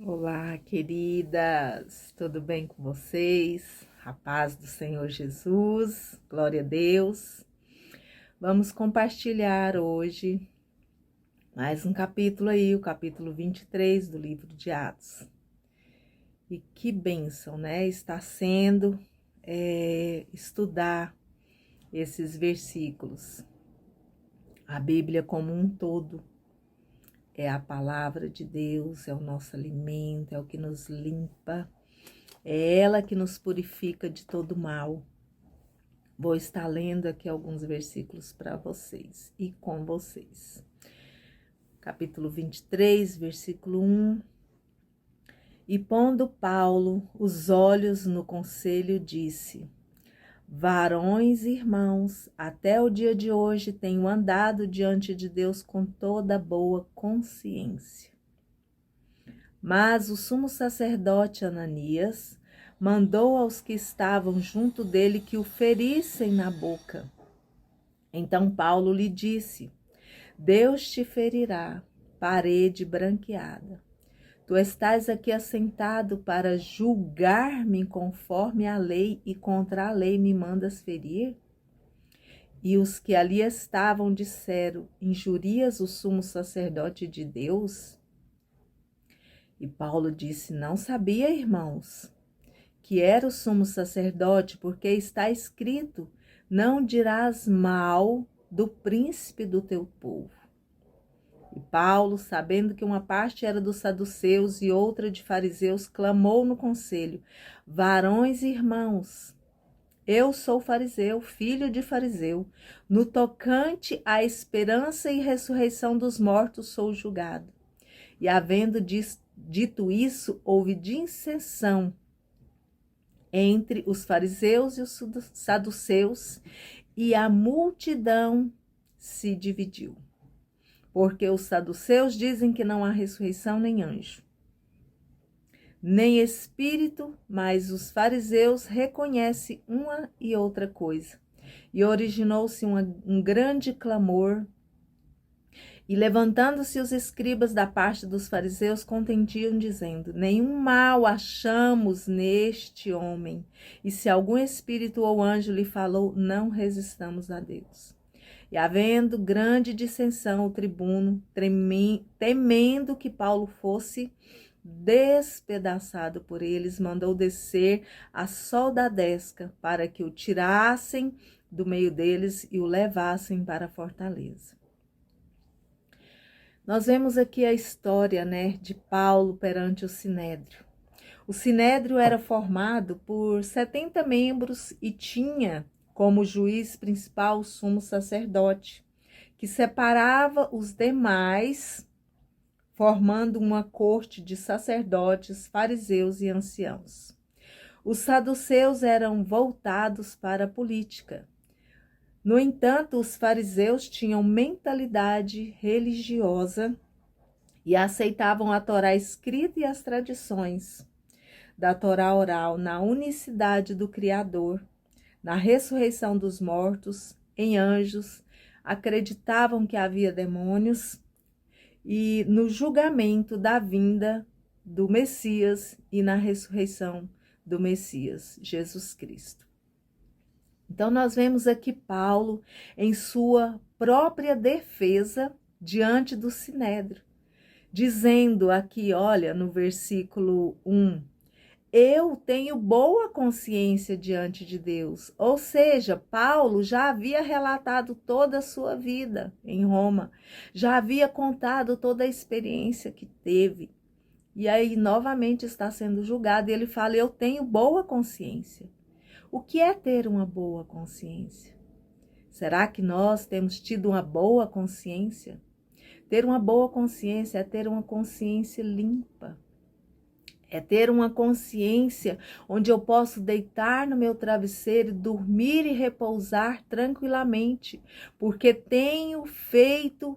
Olá, queridas, tudo bem com vocês? A paz do Senhor Jesus, glória a Deus. Vamos compartilhar hoje mais um capítulo aí, o capítulo 23 do livro de Atos. E que bênção, né? Está sendo estudar esses versículos. A Bíblia como um todo é a palavra de Deus, é o nosso alimento, é o que nos limpa. É ela que nos purifica de todo mal. Vou estar lendo aqui alguns versículos para vocês e com vocês. Capítulo 23, versículo 1. E pondo Paulo os olhos no conselho, disse: Varões e irmãos, até o dia de hoje tenho andado diante de Deus com toda boa consciência. Mas o sumo sacerdote Ananias mandou aos que estavam junto dele que o ferissem na boca. Então Paulo lhe disse: Deus te ferirá, parede branqueada. Tu estás aqui assentado para julgar-me conforme a lei e contra a lei me mandas ferir? E os que ali estavam disseram: Injurias o sumo sacerdote de Deus? E Paulo disse: Não sabia, irmãos, que era o sumo sacerdote, porque está escrito: Não dirás mal do príncipe do teu povo. E Paulo, sabendo que uma parte era dos saduceus e outra de fariseus, clamou no conselho: Varões e irmãos, eu sou fariseu, filho de fariseu. No tocante à esperança e ressurreição dos mortos sou julgado. E havendo dito isso, houve dissensão entre os fariseus e os saduceus, e a multidão se dividiu. Porque os saduceus dizem que não há ressurreição nem anjo, nem espírito, mas os fariseus reconhecem uma e outra coisa. E originou-se um grande clamor. E levantando-se os escribas da parte dos fariseus, contendiam, dizendo: Nenhum mal achamos neste homem, e se algum espírito ou anjo lhe falou, não resistamos a Deus. E havendo grande dissensão, o tribuno, temendo que Paulo fosse despedaçado por eles, mandou descer a soldadesca para que o tirassem do meio deles e o levassem para a fortaleza. Nós vemos aqui a história, de Paulo perante o Sinédrio. O Sinédrio era formado por 70 membros e tinha como juiz principal o sumo sacerdote, que separava os demais, formando uma corte de sacerdotes, fariseus e anciãos. Os saduceus eram voltados para a política. No entanto, os fariseus tinham mentalidade religiosa e aceitavam a Torá escrita e as tradições da Torá oral na unicidade do Criador, na ressurreição dos mortos, em anjos, acreditavam que havia demônios e no julgamento da vinda do Messias e na ressurreição do Messias, Jesus Cristo. Então, nós vemos aqui Paulo em sua própria defesa diante do Sinédrio, dizendo aqui, olha, no versículo 1, eu tenho boa consciência diante de Deus. Ou seja, Paulo já havia relatado toda a sua vida em Roma, já havia contado toda a experiência que teve. E aí, novamente, está sendo julgado e ele fala, eu tenho boa consciência. O que é ter uma boa consciência? Será que nós temos tido uma boa consciência? Ter uma boa consciência é ter uma consciência limpa. É ter uma consciência onde eu posso deitar no meu travesseiro, dormir e repousar tranquilamente, porque tenho feito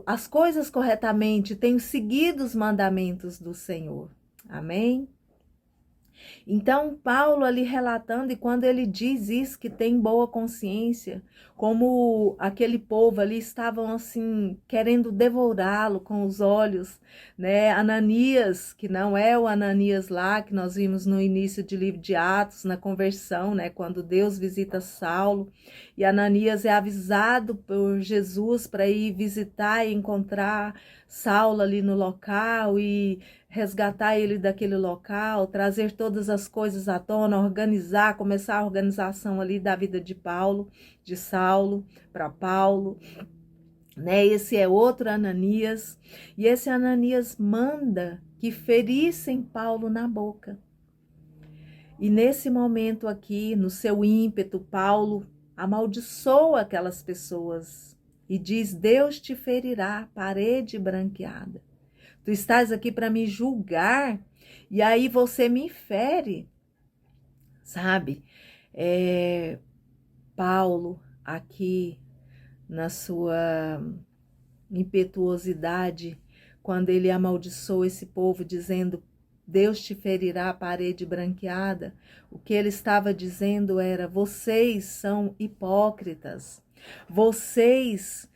as coisas corretamente, tenho seguido os mandamentos do Senhor. Amém? Então, Paulo ali relatando, e quando ele diz isso, que tem boa consciência, como aquele povo ali estavam assim, querendo devorá-lo com os olhos, né? Ananias, que não é o Ananias lá, que nós vimos no início do livro de Atos, na conversão, né? Quando Deus visita Saulo, e Ananias é avisado por Jesus para ir visitar e encontrar Saulo ali no local e resgatar ele daquele local, trazer todas as coisas à tona, organizar, começar a organização ali da vida de Paulo, de Saulo para Paulo, né? Esse é outro Ananias, e esse Ananias manda que ferissem Paulo na boca. E nesse momento aqui, no seu ímpeto, Paulo amaldiçoa aquelas pessoas e diz: Deus te ferirá, parede branqueada. Tu estás aqui para me julgar e aí você me fere, sabe? Paulo, aqui na sua impetuosidade, quando ele amaldiçoou esse povo, dizendo: Deus te ferirá a parede branqueada, o que ele estava dizendo era: vocês são hipócritas, vocês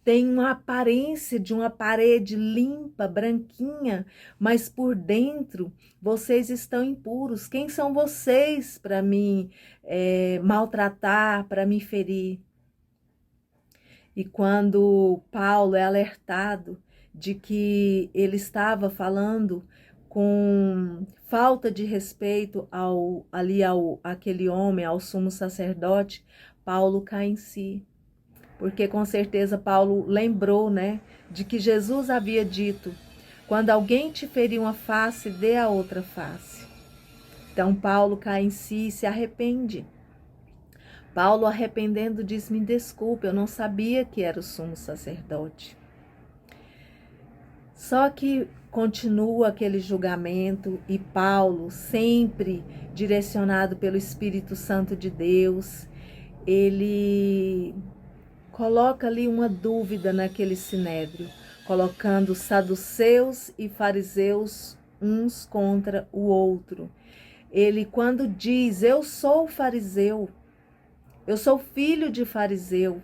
tem uma aparência de uma parede limpa, branquinha, mas por dentro vocês estão impuros. Quem são vocês para me maltratar, para me ferir? E quando Paulo é alertado de que ele estava falando com falta de respeito àquele homem, ao sumo sacerdote, Paulo cai em si. Porque com certeza Paulo lembrou, né, de que Jesus havia dito: quando alguém te ferir uma face, dê a outra face. Então Paulo cai em si e se arrepende. Paulo, arrependendo, diz: me desculpe, eu não sabia que era o sumo sacerdote. Só que continua aquele julgamento e Paulo, sempre direcionado pelo Espírito Santo de Deus, ele coloca ali uma dúvida naquele sinédrio, colocando saduceus e fariseus uns contra o outro. Ele, quando diz: eu sou fariseu, eu sou filho de fariseu,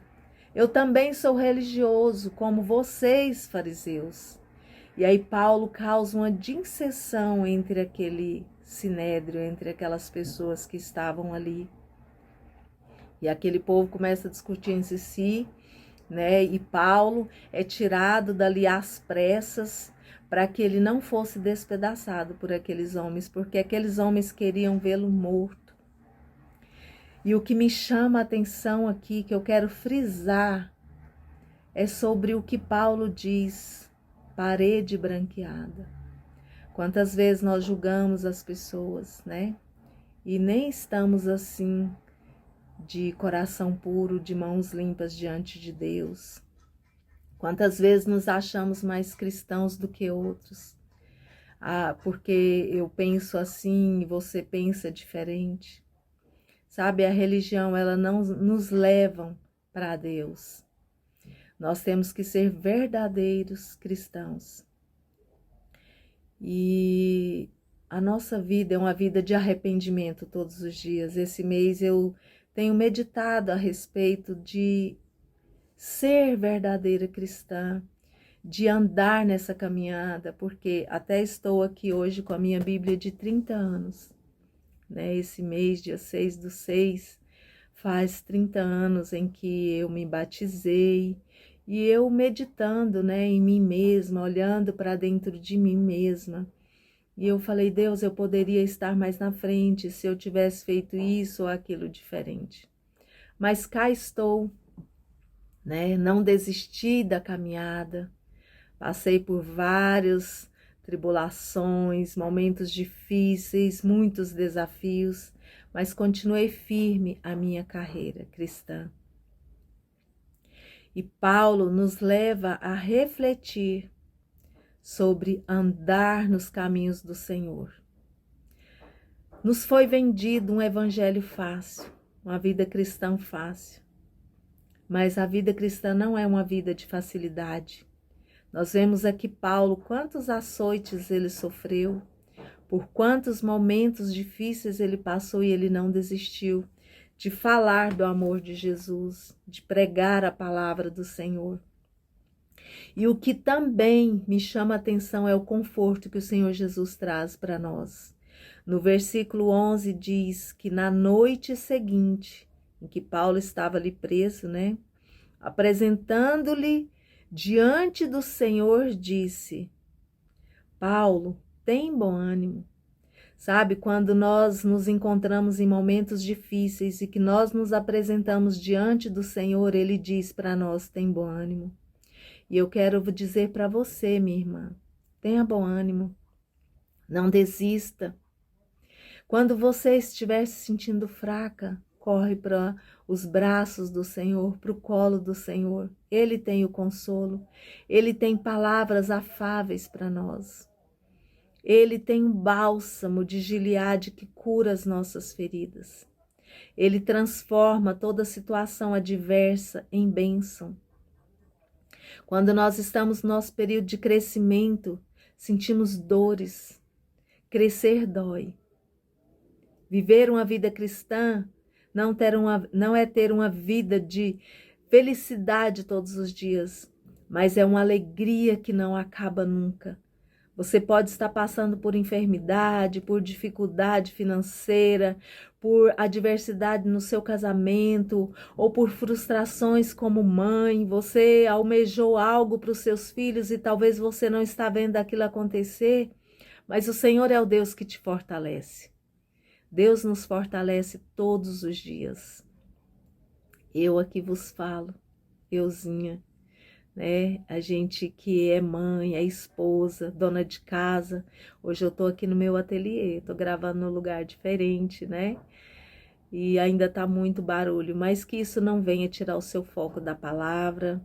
eu também sou religioso, como vocês, fariseus. E aí Paulo causa uma dissensão entre aquele sinédrio, entre aquelas pessoas que estavam ali. E aquele povo começa a discutir entre si, né? E Paulo é tirado dali às pressas para que ele não fosse despedaçado por aqueles homens, porque aqueles homens queriam vê-lo morto. E o que me chama a atenção aqui, que eu quero frisar, é sobre o que Paulo diz: parede branqueada. Quantas vezes nós julgamos as pessoas, né? E nem estamos assim, de coração puro, de mãos limpas diante de Deus. Quantas vezes nos achamos mais cristãos do que outros? Porque eu penso assim e você pensa diferente. Sabe, a religião, ela não nos leva para Deus. Nós temos que ser verdadeiros cristãos. E a nossa vida é uma vida de arrependimento todos os dias. Esse mês eu tenho meditado a respeito de ser verdadeira cristã, de andar nessa caminhada, porque até estou aqui hoje com a minha Bíblia de 30 anos, né? Esse mês, dia 6/6, faz 30 anos em que eu me batizei, e eu meditando, né, em mim mesma, olhando para dentro de mim mesma. E eu falei: Deus, eu poderia estar mais na frente se eu tivesse feito isso ou aquilo diferente. Mas cá estou, né? Não desisti da caminhada. Passei por várias tribulações, momentos difíceis, muitos desafios, mas continuei firme a minha carreira cristã. E Paulo nos leva a refletir sobre andar nos caminhos do Senhor. Nos foi vendido um evangelho fácil, uma vida cristã fácil. Mas a vida cristã não é uma vida de facilidade. Nós vemos aqui Paulo, quantos açoites ele sofreu, por quantos momentos difíceis ele passou e ele não desistiu de falar do amor de Jesus, de pregar a palavra do Senhor. E o que também me chama a atenção é o conforto que o Senhor Jesus traz para nós. No versículo 11 diz que na noite seguinte, em que Paulo estava ali preso, né? Apresentando-lhe diante do Senhor, disse: Paulo, tem bom ânimo. Sabe, quando nós nos encontramos em momentos difíceis e que nós nos apresentamos diante do Senhor, Ele diz para nós, tem bom ânimo. E eu quero dizer para você, minha irmã, tenha bom ânimo, não desista. Quando você estiver se sentindo fraca, corre para os braços do Senhor, para o colo do Senhor. Ele tem o consolo, Ele tem palavras afáveis para nós. Ele tem um bálsamo de Gileade que cura as nossas feridas. Ele transforma toda situação adversa em bênção. Quando nós estamos no nosso período de crescimento, sentimos dores. Crescer dói. Viver uma vida cristã não é ter uma vida de felicidade todos os dias, mas é uma alegria que não acaba nunca. Você pode estar passando por enfermidade, por dificuldade financeira, por adversidade no seu casamento, ou por frustrações como mãe. Você almejou algo para os seus filhos e talvez você não está vendo aquilo acontecer, mas o Senhor é o Deus que te fortalece. Deus nos fortalece todos os dias. Eu aqui vos falo, euzinha, né? A gente que é mãe, é esposa, dona de casa. Hoje eu tô aqui no meu ateliê, tô gravando num lugar diferente, né? E ainda tá muito barulho, mas que isso não venha tirar o seu foco da palavra,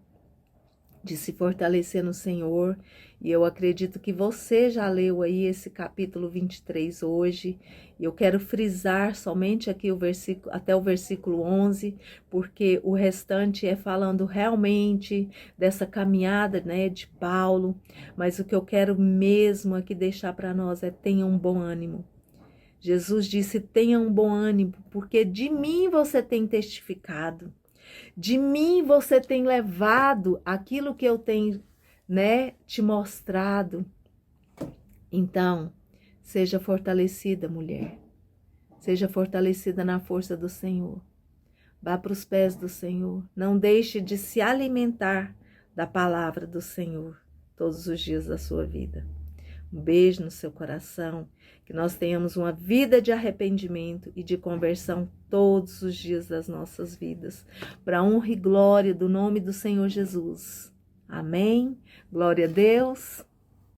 de se fortalecer no Senhor. E eu acredito que você já leu aí esse capítulo 23 hoje. E eu quero frisar somente aqui o versículo, até o versículo 11, porque o restante é falando realmente dessa caminhada, né, de Paulo. Mas o que eu quero mesmo aqui deixar para nós é: tenha um bom ânimo. Jesus disse: tenha um bom ânimo, porque de mim você tem testificado. De mim você tem levado aquilo que eu tenho, né, te mostrado. Então, seja fortalecida, mulher. Seja fortalecida na força do Senhor. Vá para os pés do Senhor. Não deixe de se alimentar da palavra do Senhor todos os dias da sua vida. Um beijo no seu coração, que nós tenhamos uma vida de arrependimento e de conversão todos os dias das nossas vidas, para a honra e glória do nome do Senhor Jesus. Amém? Glória a Deus.